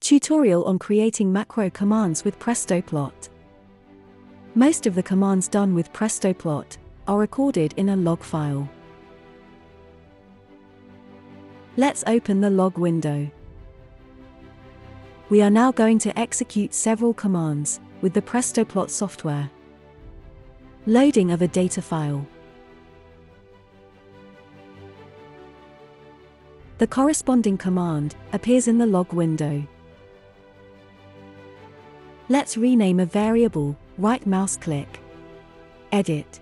Tutorial on creating macro commands with PrestoPlot. Most of the commands done with PrestoPlot are recorded in a log file. Let's open the log window. We are now going to execute several commands with the PrestoPlot software. Loading of a data file. The corresponding command appears in the log window. Let's rename a variable, right mouse click. Edit.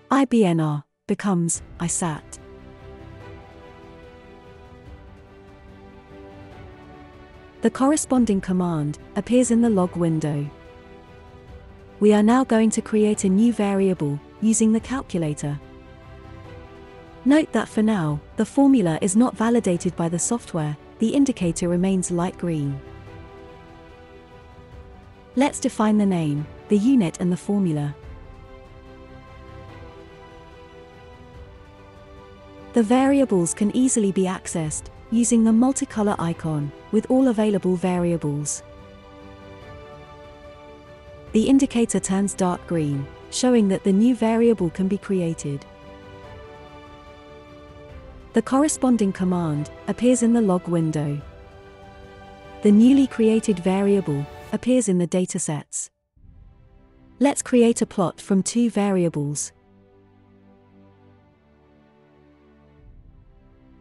IBNR becomes ISAT. The corresponding command appears in the log window. We are now going to create a new variable using the calculator. Note that for now, the formula is not validated by the software. The indicator remains light green. Let's define the name, the unit and the formula. The variables can easily be accessed using the multicolor icon with all available variables. The indicator turns dark green, showing that the new variable can be created. The corresponding command appears in the log window. The newly created variable appears in the datasets. Let's create a plot from two variables.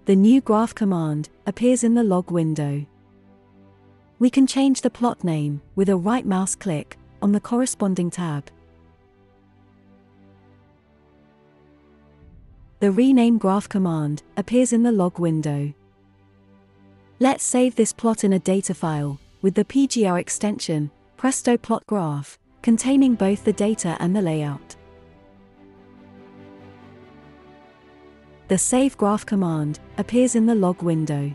The new graph command appears in the log window. We can change the plot name with a right mouse click on the corresponding tab. The rename graph command appears in the log window. Let's save this plot in a data file with the PGR extension, PrestoPlot Graph, containing both the data and the layout. The Save Graph command appears in the log window.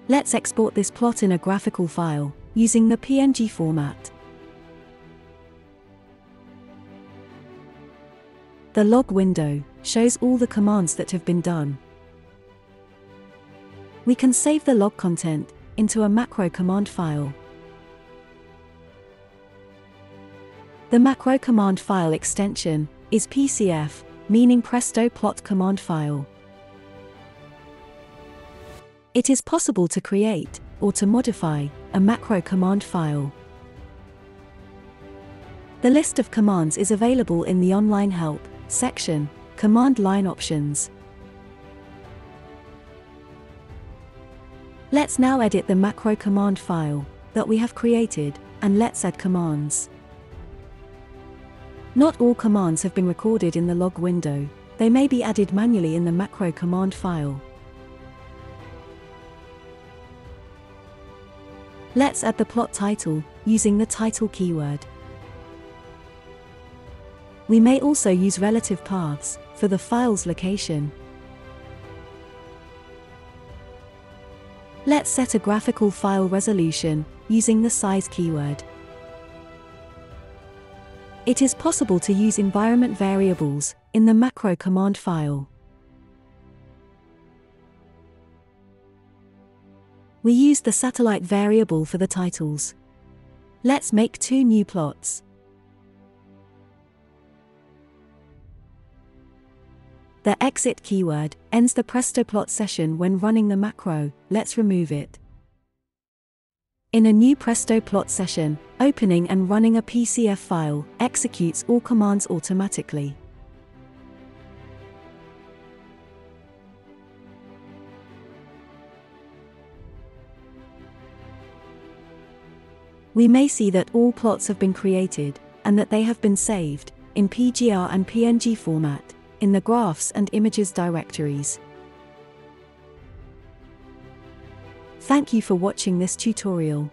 Let's export this plot in a graphical file using the PNG format. The log window shows all the commands that have been done. We can save the log content into a macro command file. The macro command file extension is PCF, meaning PrestoPlot command file. It is possible to create or to modify a macro command file. The list of commands is available in the online help section, command line options. Let's now edit the macro command file that we have created, and let's add commands. Not all commands have been recorded in the log window. They may be added manually in the macro command file. Let's add the plot title using the title keyword. We may also use relative paths for the file's location. Let's set a graphical file resolution using the size keyword. It is possible to use environment variables in the macro command file. We use the satellite variable for the titles. Let's make two new plots. The exit keyword ends the PrestoPlot session when running the macro. Let's remove it. In a new PrestoPlot session, opening and running a PCF file executes all commands automatically. We may see that all plots have been created and that they have been saved in PGR and PNG format in the Graphs and Images directories. Thank you for watching this tutorial.